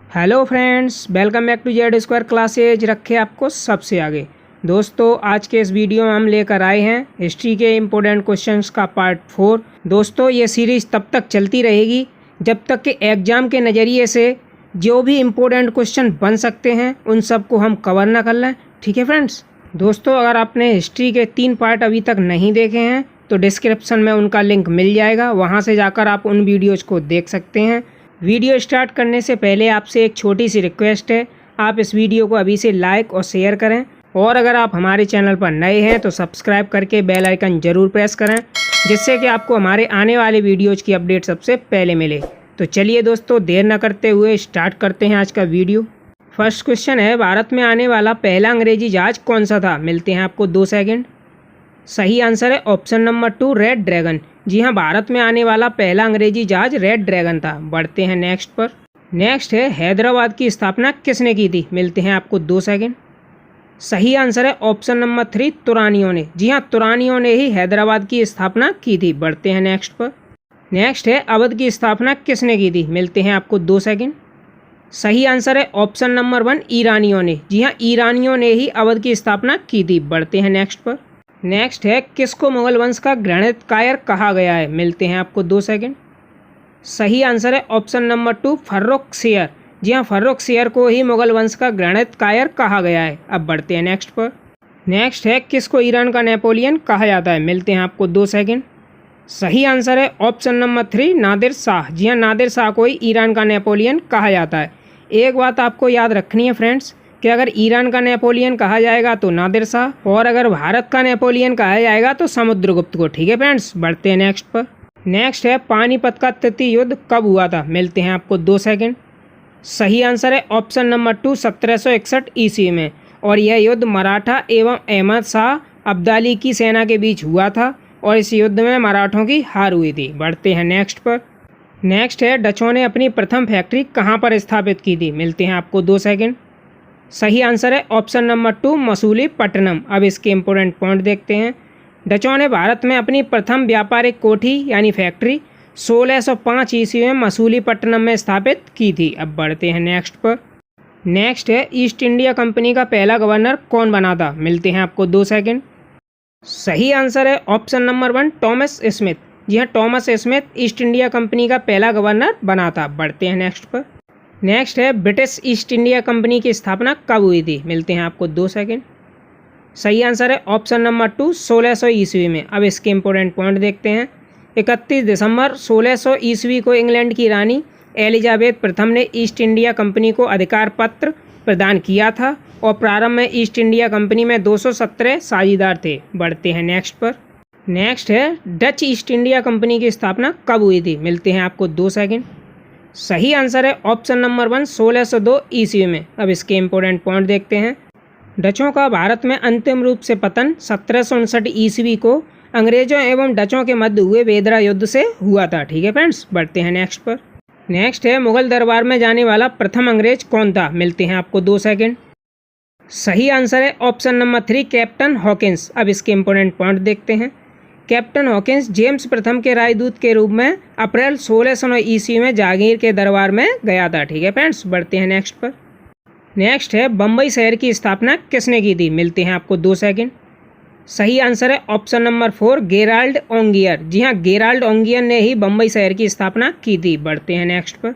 Hello friends, welcome back to Z Square Classes. रखे आपको सबसे आगे। दोस्तों, आज के इस वीडियो में हम लेकर आए हैं हिस्ट्री के इम्पोर्टेंट क्वेश्चंस का पार्ट 4। दोस्तों, ये सीरीज़ तब तक चलती रहेगी जब तक कि एग्ज़ाम के नज़रिए से जो भी इम्पोर्टेंट क्वेश्चन बन सकते हैं उन सबको हम कवर ना कर लें। ठीक है फ्रेंड्स। दोस्तों, अगर आपने हिस्ट्री के 3 पार्ट अभी तक नहीं देखे हैं तो डिस्क्रिप्शन में उनका लिंक मिल जाएगा, वहाँ से जाकर आप उन वीडियोज़ को देख सकते हैं। वीडियो स्टार्ट करने से पहले आपसे एक छोटी सी रिक्वेस्ट है, आप इस वीडियो को अभी से लाइक और शेयर करें, और अगर आप हमारे चैनल पर नए हैं तो सब्सक्राइब करके बेल आइकन ज़रूर प्रेस करें, जिससे कि आपको हमारे आने वाले वीडियोज़ की अपडेट सबसे पहले मिले। तो चलिए दोस्तों, देर न करते हुए स्टार्ट करते हैं आज का वीडियो। फर्स्ट क्वेश्चन है, भारत में आने वाला पहला अंग्रेजी जहाज कौन सा था? मिलते हैं आपको 2 सेकेंड। सही आंसर है ऑप्शन नंबर 2, रेड ड्रैगन। जी हाँ, भारत में आने वाला पहला अंग्रेजी जहाज रेड ड्रैगन था। बढ़ते हैं नेक्स्ट पर। नेक्स्ट है, हैदराबाद की स्थापना किसने की थी? मिलते हैं आपको 2 सेकेंड। सही आंसर है ऑप्शन नंबर 3, तुरानियों ने। जी हाँ, तुरानियों ने ही हैदराबाद की स्थापना की थी। बढ़ते हैं नेक्स्ट पर। नेक्स्ट है, अवध की स्थापना किसने की थी? मिलते हैं आपको 2 सेकेंड। सही आंसर है ऑप्शन नंबर 1, ईरानियों ने। जी हाँ, ईरानियों ने ही अवध की स्थापना की थी। बढ़ते हैं नेक्स्ट पर। नेक्स्ट है, किसको मुगल वंश का ग्रहणित कायर कहा गया है? मिलते हैं आपको 2 सेकेंड। सही आंसर है ऑप्शन नंबर 2, फर्रुखसियर। जी हाँ, फर्रुखसियर को ही मुगल वंश का ग्रहणित कायर कहा गया है। अब बढ़ते हैं नेक्स्ट पर। नेक्स्ट है, किसको ईरान का नेपोलियन कहा जाता है? मिलते हैं आपको 2 सेकेंड। सही आंसर है ऑप्शन नंबर 3, नादिर शाह। जी हाँ, नादिर शाह को ही ईरान का नेपोलियन कहा जाता है। एक बात आपको याद रखनी है फ्रेंड्स, कि अगर ईरान का नेपोलियन कहा जाएगा तो नादिर शाह, और अगर भारत का नेपोलियन कहा जाएगा तो समुद्रगुप्त को। ठीक है फ्रेंड्स। बढ़ते हैं नेक्स्ट पर। नेक्स्ट है, पानीपत का तृतीय युद्ध कब हुआ था? मिलते हैं आपको 2 सेकेंड। सही आंसर है ऑप्शन नंबर 2, 1761 ईस्वी में, और यह युद्ध मराठा एवं अहमद शाह अब्दाली की सेना के बीच हुआ था, और इस युद्ध में मराठों की हार हुई थी। बढ़ते हैं नेक्स्ट पर। नेक्स्ट है, डचों ने अपनी प्रथम फैक्ट्री कहाँ पर स्थापित की थी? मिलते हैं आपको 2 सेकेंड। सही आंसर है ऑप्शन नंबर 2, मसूलीपट्टनम। अब इसके इम्पोर्टेंट पॉइंट देखते हैं। डचों ने भारत में अपनी प्रथम व्यापारिक कोठी यानी फैक्ट्री 1605 ईस्वी में मसूलीपट्टनम में स्थापित की थी। अब बढ़ते हैं नेक्स्ट पर। नेक्स्ट है, ईस्ट इंडिया कंपनी का पहला गवर्नर कौन बना था? मिलते हैं आपको 2 सेकेंड। सही आंसर है ऑप्शन नंबर 1, टॉमस स्मिथ। जी हाँ, Thomas Smith east India company का पहला गवर्नर बना था। बढ़ते हैं नेक्स्ट पर। नेक्स्ट है, ब्रिटिश ईस्ट इंडिया कंपनी की स्थापना कब हुई थी? मिलते हैं आपको 2 सेकेंड। सही आंसर है ऑप्शन नंबर 2, 1600 ईस्वी में। अब इसके इम्पोर्टेंट पॉइंट देखते हैं। 31 दिसंबर 1600 ईस्वी को इंग्लैंड की रानी एलिजाबेथ प्रथम ने ईस्ट इंडिया कंपनी को अधिकार पत्र प्रदान किया था, और प्रारंभ में ईस्ट इंडिया कंपनी में 217 साझेदार थे। बढ़ते हैं नेक्स्ट पर। नेक्स्ट है, डच ईस्ट इंडिया कंपनी की स्थापना कब हुई थी? मिलते हैं आपको 2 सेकेंड। सही आंसर है ऑप्शन नंबर 1, 1602 ईस्वी में। अब इसके इम्पोर्टेंट पॉइंट देखते हैं। डचों का भारत में अंतिम रूप से पतन 1759 ईस्वी को अंग्रेजों एवं डचों के मध्य हुए वेदरा युद्ध से हुआ था। ठीक है फ्रेंड्स। बढ़ते हैं नेक्स्ट पर। नेक्स्ट है, मुगल दरबार में जाने वाला प्रथम अंग्रेज कौन था? मिलते हैं आपको 2 सेकेंड। सही आंसर है ऑप्शन नंबर 3, कैप्टन हॉकिंस। अब इसके इम्पोर्टेंट पॉइंट देखते हैं। कैप्टन हॉकिंस जेम्स प्रथम के राजदूत के रूप में अप्रैल 1609 ईस्वी में जहांगीर के दरबार में गया था। ठीक है फ्रेंड्स। बढ़ते हैं नेक्स्ट पर। नेक्स्ट है, बम्बई शहर की स्थापना किसने की थी? मिलते हैं आपको 2 सेकेंड। सही आंसर है ऑप्शन नंबर 4, गेराल्ड ओंगियर। जी हाँ, गेराल्ड ओंगियर ने ही बम्बई शहर की स्थापना की थी। बढ़ते हैं नेक्स्ट पर।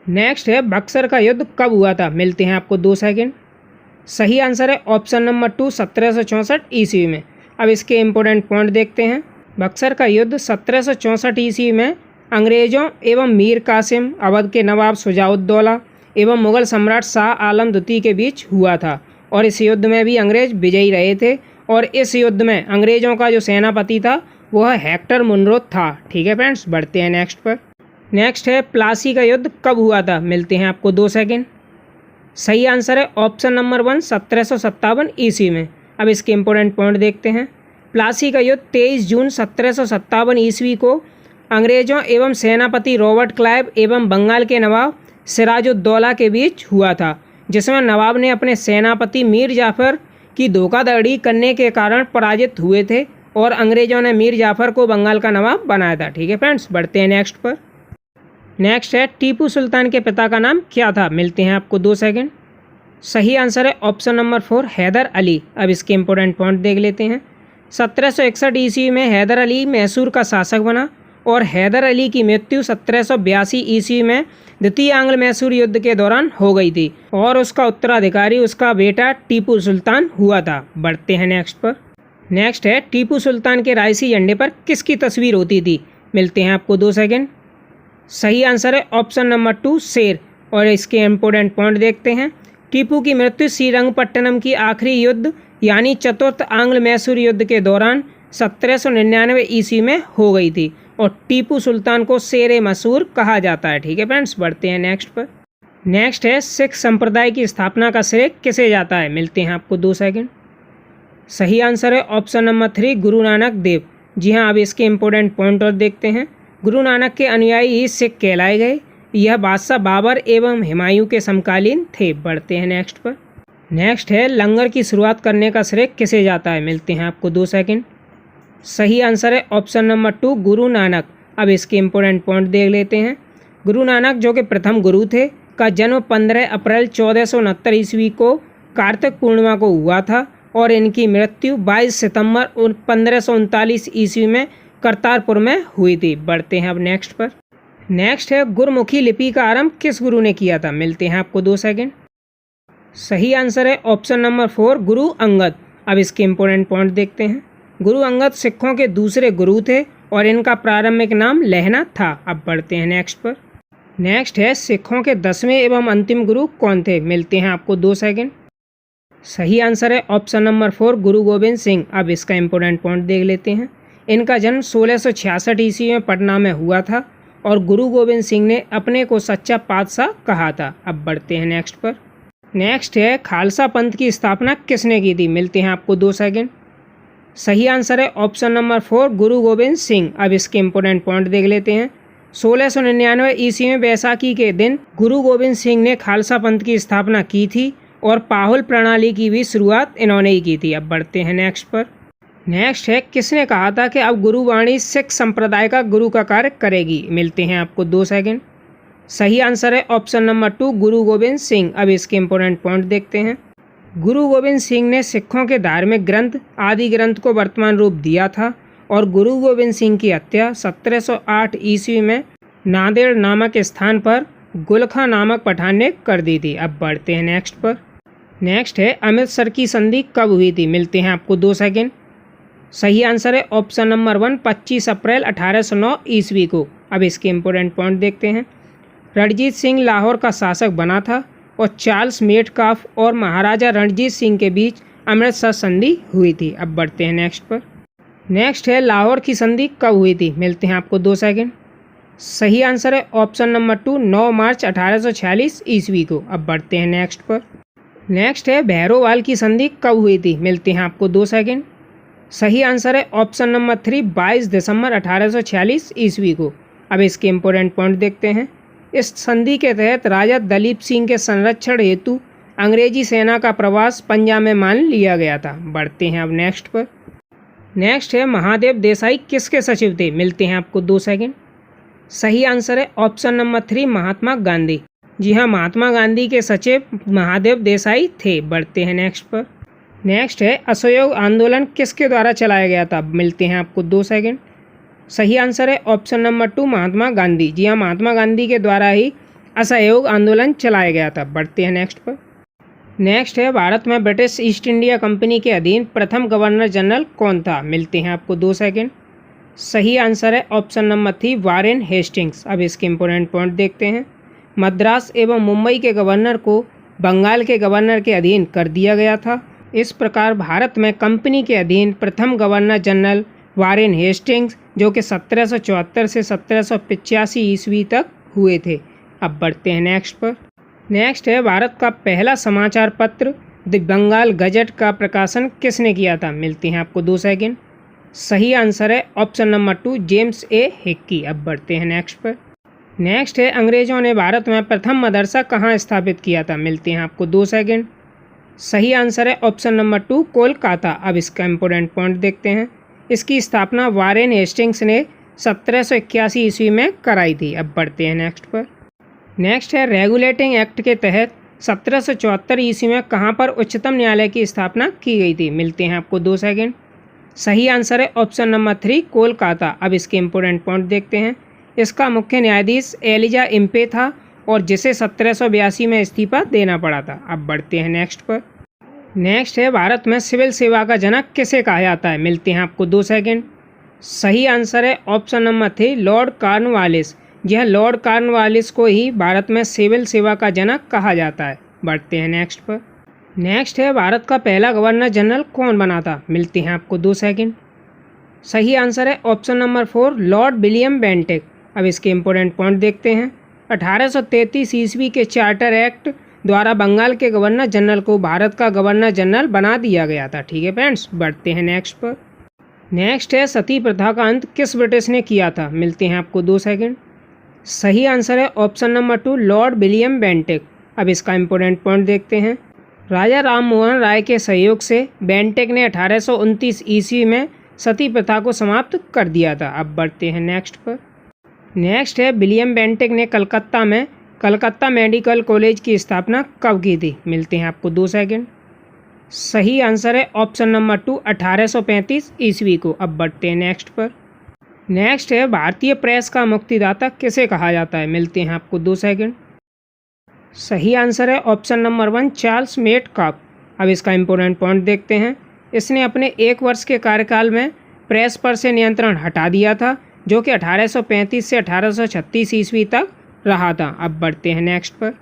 नेक्स्ट है, बक्सर का युद्ध कब हुआ था? मिलते हैं आपको 2 सेकेंड। सही आंसर है ऑप्शन नंबर 2, 1764 ईस्वी में। अब इसके इम्पोर्टेंट पॉइंट देखते हैं। बक्सर का युद्ध 1764 ईस्वी में अंग्रेजों एवं मीर कासिम, अवध के नवाब शुजाउद्दौला एवं मुगल सम्राट शाह आलम द्वितीय के बीच हुआ था, और इस युद्ध में भी अंग्रेज विजयी रहे थे, और इस युद्ध में अंग्रेजों का जो सेनापति था वह हेक्टर मुनरो था। ठीक है फ्रेंड्स। बढ़ते हैं नेक्स्ट पर। नेक्स्ट है, प्लासी का युद्ध कब हुआ था? मिलते हैं आपको 2 सेकेंड। सही आंसर है ऑप्शन नंबर 1, 1757 ईस्वी में। अब इसके इम्पोर्टेंट पॉइंट देखते हैं। प्लासी का युद्ध 23 जून 1757 ईस्वी को अंग्रेजों एवं सेनापति रॉबर्ट क्लाइव एवं बंगाल के नवाब सिराजुद्दौला के बीच हुआ था, जिसमें नवाब ने अपने सेनापति मीर जाफ़र की धोखाधड़ी करने के कारण पराजित हुए थे, और अंग्रेजों ने मीर जाफ़र को बंगाल का नवाब बनाया था। ठीक है फ्रेंड्स। बढ़ते हैं नेक्स्ट पर। नेक्स्ट है टीपू सुल्तान के पिता का नाम क्या था, मिलते हैं आपको 2 सेकंड। सही आंसर है ऑप्शन नंबर 4 हैदर अली। अब इसके इंपॉर्टेंट पॉइंट देख लेते हैं। 1761 ईस्वी में हैदर अली मैसूर का शासक बना और हैदर अली की मृत्यु 1782 ईस्वी में द्वितीय आंग्ल मैसूर युद्ध के दौरान हो गई थी और उसका उत्तराधिकारी उसका बेटा टीपू सुल्तान हुआ था। बढ़ते हैं नेक्स्ट पर। नेक्स्ट है टीपू सुल्तान के राजसी झंडे पर किसकी तस्वीर होती थी, मिलते हैं आपको 2 सेकंड। सही आंसर है ऑप्शन नंबर 2 शेर। और इसके इम्पोर्टेंट पॉइंट देखते हैं। टीपू की मृत्यु श्रीरंगपट्टनम की आखिरी युद्ध यानी चतुर्थ आंग्ल मैसूर युद्ध के दौरान 1799 ईस्वी में हो गई थी और टीपू सुल्तान को शेर मैसूर कहा जाता है। ठीक है फ्रेंड्स, बढ़ते हैं नेक्स्ट पर। नेक्स्ट है सिख संप्रदाय की स्थापना का श्रेय किसे जाता है, मिलते हैं आपको 2 सेकंड। सही आंसर है ऑप्शन नंबर 3 गुरु नानक देव। जी हाँ, अब इसके इम्पोर्टेंट पॉइंट और देखते हैं। गुरु नानक के अनुयायी ही सिख कहलाए गए। यह बादशाह बाबर एवं हुमायूं के समकालीन थे। बढ़ते हैं नेक्स्ट पर। नेक्स्ट है लंगर की शुरुआत करने का श्रेय किसे जाता है, मिलते हैं आपको 2 सेकंड। सही आंसर है ऑप्शन नंबर 2 गुरु नानक। अब इसके इम्पोर्टेंट पॉइंट देख लेते हैं। गुरु नानक जो कि प्रथम गुरु थे का जन्म 15 अप्रैल 1469 ईस्वी को कार्तिक पूर्णिमा को हुआ था और इनकी मृत्यु 22 सितंबर 1539 ईस्वी में करतारपुर में हुई थी। बढ़ते हैं अब नेक्स्ट पर। नेक्स्ट है गुरमुखी लिपि का आरंभ किस गुरु ने किया था, मिलते हैं आपको 2 सेकंड। सही आंसर है ऑप्शन नंबर 4 गुरु अंगद। अब इसके इम्पोर्टेंट पॉइंट देखते हैं। गुरु अंगद सिखों के दूसरे गुरु थे और इनका प्रारंभिक नाम लहना था। अब बढ़ते हैं नेक्स्ट पर। नेक्स्ट है सिखों के 10वें एवं अंतिम गुरु कौन थे, मिलते हैं आपको 2 सेकंड। सही आंसर है ऑप्शन नंबर 4 गुरु गोविंद सिंह। अब इसका इम्पोर्टेंट पॉइंट देख लेते हैं। इनका जन्म 1666 ईस्वी में पटना में हुआ था और गुरु गोविंद सिंह ने अपने को सच्चा पातशाह कहा था। अब बढ़ते हैं नेक्स्ट पर। नेक्स्ट है खालसा पंथ की स्थापना किसने की थी, मिलते हैं आपको 2 सेकंड। सही आंसर है ऑप्शन नंबर 4 गुरु गोविंद सिंह। अब इसके इम्पोर्टेंट पॉइंट देख लेते हैं। 1699 ईस्वी में बैसाखी के दिन गुरु गोविंद सिंह ने खालसा पंथ की स्थापना की थी और पाहुल प्रणाली की भी शुरुआत इन्होंने ही की थी। अब बढ़ते हैं नेक्स्ट पर। नेक्स्ट है किसने कहा था कि अब गुरुवाणी सिख संप्रदाय का गुरु का कार्य करेगी, मिलते हैं आपको 2 सेकंड। सही आंसर है ऑप्शन नंबर 2 गुरु गोविंद सिंह। अब इसके इम्पोर्टेंट पॉइंट देखते हैं। गुरु गोविंद सिंह ने सिखों के धार्मिक ग्रंथ आदि ग्रंथ को वर्तमान रूप दिया था और गुरु गोविंद सिंह की हत्या 1708 ईस्वी में नांदेड़ नामक स्थान पर गुलखा नामक पठान ने कर दी थी। अब बढ़ते हैं नेक्स्ट पर। नेक्स्ट है अमृतसर की संधि कब हुई थी, मिलते हैं आपको 2 सेकंड। सही आंसर है ऑप्शन नंबर 1 25 अप्रैल 1809 ईस्वी को। अब इसके इम्पोर्टेंट पॉइंट देखते हैं। रणजीत सिंह लाहौर का शासक बना था और चार्ल्स मेटकाफ और महाराजा रणजीत सिंह के बीच अमृतसर संधि हुई थी। अब बढ़ते हैं नेक्स्ट पर। नेक्स्ट है लाहौर की संधि कब हुई थी, मिलते हैं आपको 2 सेकंड। सही आंसर है ऑप्शन नंबर 2 9 मार्च 1846 ईस्वी को। अब बढ़ते हैं नेक्स्ट पर। नेक्स्ट है भैरोवाल की संधि कब हुई थी, मिलते हैं आपको 2 सेकंड। सही आंसर है ऑप्शन नंबर 3 22 दिसंबर 1846 ईस्वी को। अब इसके इम्पोर्टेंट पॉइंट देखते हैं। इस संधि के तहत राजा दलीप सिंह के संरक्षण हेतु अंग्रेजी सेना का प्रवास पंजाब में मान लिया गया था। बढ़ते हैं अब नेक्स्ट पर। नेक्स्ट है महादेव देसाई किसके सचिव थे, मिलते हैं आपको 2 सेकंड। सही आंसर है ऑप्शन नंबर 3 महात्मा गांधी। जी हाँ, महात्मा गांधी के सचिव महादेव देसाई थे। बढ़ते हैं नेक्स्ट पर। नेक्स्ट है असहयोग आंदोलन किसके द्वारा चलाया गया था, मिलते हैं आपको 2 सेकंड। सही आंसर है ऑप्शन नंबर 2 महात्मा गांधी। जी हाँ, महात्मा गांधी के द्वारा ही असहयोग आंदोलन चलाया गया था। बढ़ते हैं नेक्स्ट पर। नेक्स्ट है भारत में ब्रिटिश ईस्ट इंडिया कंपनी के अधीन प्रथम गवर्नर जनरल कौन था, मिलते हैं आपको 2 सेकंड। सही आंसर है ऑप्शन नंबर 3 वारेन हेस्टिंग्स। अब इसके इम्पोर्टेंट पॉइंट देखते हैं। मद्रास एवं मुंबई के गवर्नर को बंगाल के गवर्नर के अधीन कर दिया गया था। इस प्रकार भारत में कंपनी के अधीन प्रथम गवर्नर जनरल वारेन हेस्टिंग्स जो कि 1774 से 1785 ईस्वी तक हुए थे। अब बढ़ते हैं नेक्स्ट पर। नेक्स्ट है भारत का पहला समाचार पत्र द बंगाल गजट का प्रकाशन किसने किया था, मिलते हैं आपको 2 सेकंड। सही आंसर है ऑप्शन नंबर 2 जेम्स ए हिक्की। अब बढ़ते हैं नेक्स्ट पर। नेक्स्ट है अंग्रेजों ने भारत में प्रथम मदरसा कहाँ स्थापित किया था, मिलते हैं आपको 2 सेकंड। सही आंसर है ऑप्शन नंबर 2 कोलकाता। अब इसका इम्पोर्टेंट पॉइंट देखते हैं। इसकी स्थापना वारेन हेस्टिंग्स ने 1781 ईस्वी में कराई थी। अब बढ़ते हैं नेक्स्ट पर। नेक्स्ट है रेगुलेटिंग एक्ट के तहत 1774 ईस्वी में कहाँ पर उच्चतम न्यायालय की स्थापना की गई थी। मिलते हैं आपको 2 सेकंड। सही आंसर है ऑप्शन नंबर 3 कोलकाता। अब इसके इम्पोर्टेंट पॉइंट देखते हैं। इसका मुख्य न्यायाधीश एलिजा इम्पे था और जिसे 1782 में इस्तीफा देना पड़ा था। अब बढ़ते हैं नेक्स्ट पर। नेक्स्ट है भारत में सिविल सेवा का जनक किसे कहा जाता है। मिलते हैं आपको 2 सेकंड। सही आंसर है ऑप्शन नंबर 3 लॉर्ड कॉर्नवालिस। यह लॉर्ड कॉर्नवालिस को ही भारत में सिविल सेवा का जनक कहा जाता है। बढ़ते हैं नेक्स्ट पर। नेक्स्ट है भारत का पहला गवर्नर जनरल कौन बना था। मिलते हैं आपको 2 सेकंड। सही आंसर है option number 4 Lord William Bentinck. अब इसके इम्पोर्टेंट पॉइंट देखते हैं। 1833 ईस्वी के चार्टर एक्ट द्वारा बंगाल के गवर्नर जनरल को भारत का गवर्नर जनरल बना दिया गया था। ठीक है फ्रेंड्स, बढ़ते हैं नेक्स्ट पर। नेक्स्ट है सती प्रथा का अंत किस ब्रिटिश ने किया था। मिलते हैं आपको 2 सेकंड। सही आंसर है option number 2 Lord William Bentinck. अब इसका इम्पोर्टेंट पॉइंट देखते हैं। राजा राम मोहन राय के सहयोग से बेंटिक ने 1829 ईस्वी में सती प्रथा को समाप्त कर दिया था। अब बढ़ते हैं नेक्स्ट पर। नेक्स्ट है विलियम बेंटिक ने कलकत्ता में कलकत्ता मेडिकल कॉलेज की स्थापना कब की थी। मिलते हैं आपको 2 सेकंड। सही आंसर है ऑप्शन नंबर 2 1835 ईस्वी को। अब बढ़ते हैं नेक्स्ट पर। नेक्स्ट है भारतीय प्रेस का मुक्तिदाता किसे कहा जाता है। मिलते हैं आपको 2 सेकंड। सही आंसर है ऑप्शन नंबर 1 चार्ल्स मेटकाफ। अब इसका इम्पोर्टेंट पॉइंट देखते हैं। इसने अपने 1 वर्ष के कार्यकाल में प्रेस पर से नियंत्रण हटा दिया था, जो कि 1835 से 1836 ईस्वी तक रहा था। अब बढ़ते हैं नेक्स्ट पर।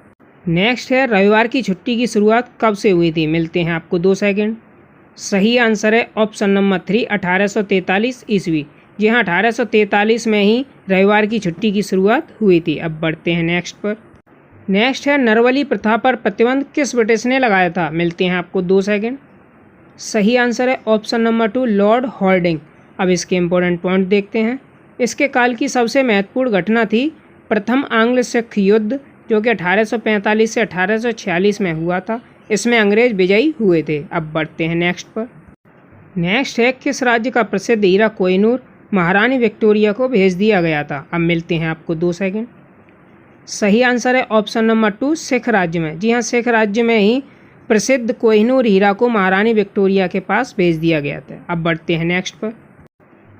नेक्स्ट है रविवार की छुट्टी की शुरुआत कब से हुई थी। मिलते हैं आपको 2 सेकंड। सही आंसर है ऑप्शन नंबर 3 1843 ईस्वी। जी हाँ, 1843 में ही रविवार की छुट्टी की शुरुआत हुई थी। अब बढ़ते हैं नेक्स्ट पर। नेक्स्ट है नरवली प्रथा पर प्रतिबंध किस ब्रिटिश ने लगाया था। मिलते हैं आपको 2 सेकंड। सही आंसर है ऑप्शन नंबर 2 लॉर्ड हॉर्डिंग। अब इसके इम्पोर्टेंट पॉइंट देखते हैं। इसके काल की सबसे महत्वपूर्ण घटना थी प्रथम आंग्ल सिख युद्ध, जो कि 1845 से 1846 में हुआ था। इसमें अंग्रेज विजयी हुए थे। अब बढ़ते हैं नेक्स्ट पर। नेक्स्ट है किस राज्य का प्रसिद्ध हीरा कोहिनूर महारानी विक्टोरिया को भेज दिया गया था। अब मिलते हैं आपको 2 सेकंड। सही आंसर है ऑप्शन नंबर 2 सिख राज्य में। जी हाँ, सिख राज्य में ही प्रसिद्ध कोहिनूर हीरा को महारानी विक्टोरिया के पास भेज दिया गया था। अब बढ़ते हैं नेक्स्ट पर।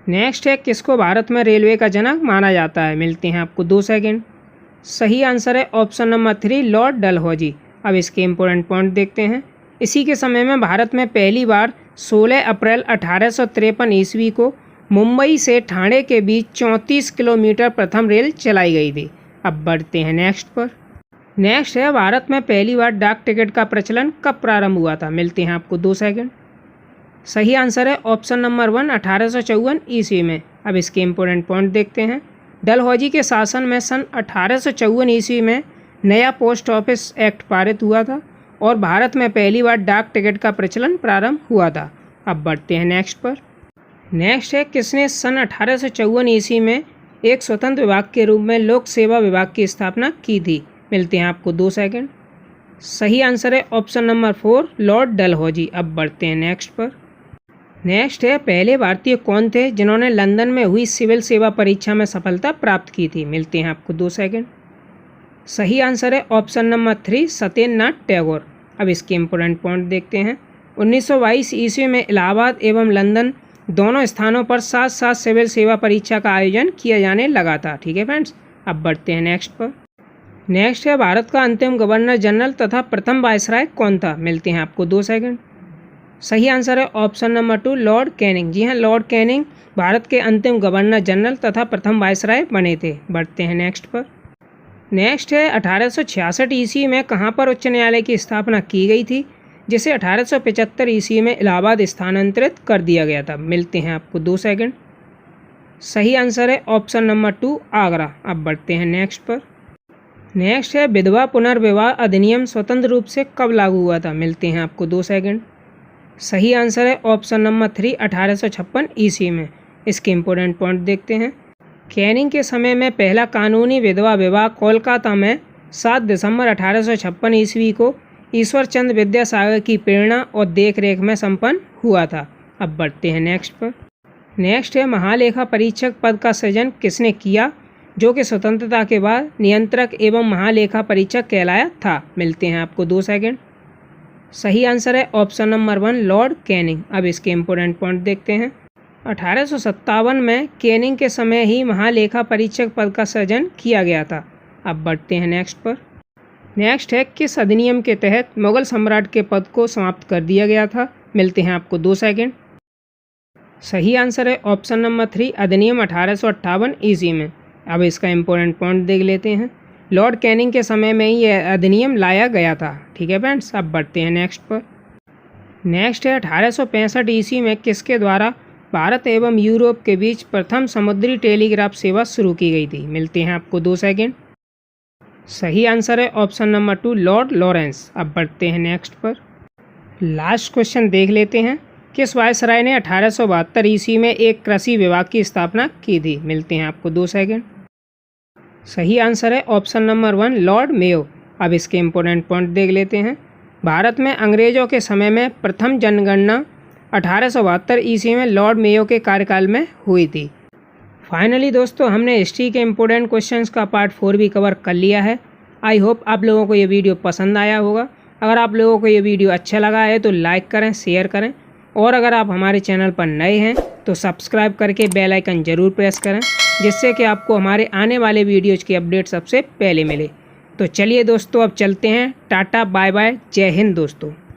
नेक्स्ट है किसको भारत में रेलवे का जनक माना जाता है। मिलते हैं आपको 2 सेकंड। सही आंसर है ऑप्शन नंबर 3 लॉर्ड डलहौजी। अब इसके इम्पोर्टेंट पॉइंट देखते हैं। इसी के समय में भारत में पहली बार 16 अप्रैल 1853 ईस्वी को मुंबई से ठाणे के बीच 34 किलोमीटर प्रथम रेल चलाई गई थी। अब बढ़ते हैं नेक्स्ट पर। नेक्स्ट है भारत में पहली बार डाक टिकट का प्रचलन कब प्रारंभ हुआ था। मिलते हैं आपको 2 सेकंड। सही आंसर है ऑप्शन नंबर 1 1854 ईस्वी में। अब इसके इम्पोर्टेंट पॉइंट देखते हैं। डलहौजी के शासन में सन 1854 ईस्वी में नया पोस्ट ऑफिस एक्ट पारित हुआ था और भारत में पहली बार डाक टिकट का प्रचलन प्रारंभ हुआ था। अब बढ़ते हैं नेक्स्ट पर। नेक्स्ट है किसने सन 1854 ईस्वी में एक स्वतंत्र विभाग के रूप में लोक सेवा विभाग की स्थापना की थी। मिलते हैं आपको 2 सेकंड। सही आंसर है ऑप्शन नंबर 4 लॉर्ड डलहौजी। अब बढ़ते हैं नेक्स्ट पर। नेक्स्ट है पहले भारतीय कौन थे जिन्होंने लंदन में हुई सिविल सेवा परीक्षा में सफलता प्राप्त की थी। मिलते हैं आपको 2 सेकंड। सही आंसर है ऑप्शन नंबर 3 सत्येंद्रनाथ टैगोर। अब इसके इम्पोर्टेंट पॉइंट देखते हैं। 1922 ईस्वी में इलाहाबाद एवं लंदन दोनों स्थानों पर साथ साथ सिविल सेवा परीक्षा का आयोजन किया जाने लगा था। ठीक है फ्रेंड्स, अब बढ़ते हैं नेक्स्ट पर। नेक्स्ट है भारत का अंतिम गवर्नर जनरल तथा प्रथम वायसराय कौन था। मिलते हैं आपको 2 सेकंड। सही आंसर है ऑप्शन नंबर 2 लॉर्ड कैनिंग। जी हाँ, लॉर्ड कैनिंग भारत के अंतिम गवर्नर जनरल तथा प्रथम वायसराय बने थे। बढ़ते हैं नेक्स्ट पर। नेक्स्ट है 1866 ईस्वी में कहाँ पर उच्च न्यायालय की स्थापना की गई थी, जिसे 1875 ईस्वी में इलाहाबाद स्थानांतरित कर दिया गया था। मिलते हैं आपको 2 सेकंड। सही आंसर है ऑप्शन नंबर 2 आगरा। अब बढ़ते हैं नेक्स्ट पर। नेक्स्ट है विधवा पुनर्विवाह अधिनियम स्वतंत्र रूप से कब लागू हुआ था। मिलते हैं आपको 2 सेकंड। सही आंसर है ऑप्शन नंबर 3 1856 ईस्वी में। इसके इम्पोर्टेंट पॉइंट देखते हैं। कैनिंग के समय में पहला कानूनी विधवा विवाह कोलकाता में 7 दिसंबर 1856 ईस्वी को ईश्वर चंद्र विद्यासागर की प्रेरणा और देखरेख में संपन्न हुआ था। अब बढ़ते हैं नेक्स्ट पर। नेक्स्ट है महालेखा परीक्षक पद का सृजन किसने किया, जो कि स्वतंत्रता के बाद नियंत्रक एवं महालेखा परीक्षक कहलाया था। मिलते हैं आपको 2 सेकंड। सही आंसर है ऑप्शन नंबर 1 लॉर्ड कैनिंग। अब इसके इम्पोर्टेंट पॉइंट देखते हैं। 1857 में कैनिंग के समय ही महालेखा परीक्षक पद का सृजन किया गया था। अब बढ़ते हैं नेक्स्ट पर। नेक्स्ट है किस अधिनियम के तहत मुगल सम्राट के पद को समाप्त कर दिया गया था। मिलते हैं आपको 2 सेकंड। सही आंसर है ऑप्शन नंबर 3 अधिनियम 1858 ईस्वी में। अब इसका इम्पोर्टेंट पॉइंट देख लेते हैं। लॉर्ड कैनिंग के समय में ही यह अधिनियम लाया गया था। ठीक है फ्रेंड्स, अब बढ़ते हैं नेक्स्ट पर। नेक्स्ट है 1865 ईस्वी में किसके द्वारा भारत एवं यूरोप के बीच प्रथम समुद्री टेलीग्राफ सेवा शुरू की गई थी। मिलते हैं आपको 2 सेकंड। सही आंसर है ऑप्शन नंबर 2 लॉर्ड लॉरेंस। अब बढ़ते हैं नेक्स्ट पर। लास्ट क्वेश्चन देख लेते हैं। किस वायसराय ने 1872 ईस्वी में एक कृषि विभाग की स्थापना की थी। मिलते हैं आपको 2 सेकंड। सही आंसर है ऑप्शन नंबर 1 लॉर्ड मेयो। अब इसके इम्पोर्टेंट पॉइंट देख लेते हैं। भारत में अंग्रेजों के समय में प्रथम जनगणना 1872 ईस्वी में लॉर्ड मेयो के कार्यकाल में हुई थी। फाइनली दोस्तों हमने हिस्ट्री के इम्पोर्टेंट क्वेश्चंस का पार्ट 4 भी कवर कर लिया है। आई होप आप लोगों को ये वीडियो पसंद आया होगा। अगर आप लोगों को ये वीडियो अच्छा लगा है तो लाइक करें, शेयर करें, और अगर आप हमारे चैनल पर नए हैं तो सब्सक्राइब करके बेल आइकन ज़रूर प्रेस करें, जिससे कि आपको हमारे आने वाले वीडियोज़ की अपडेट सबसे पहले मिले। तो चलिए दोस्तों अब चलते हैं। टाटा बाय बाय, जय हिंद दोस्तों।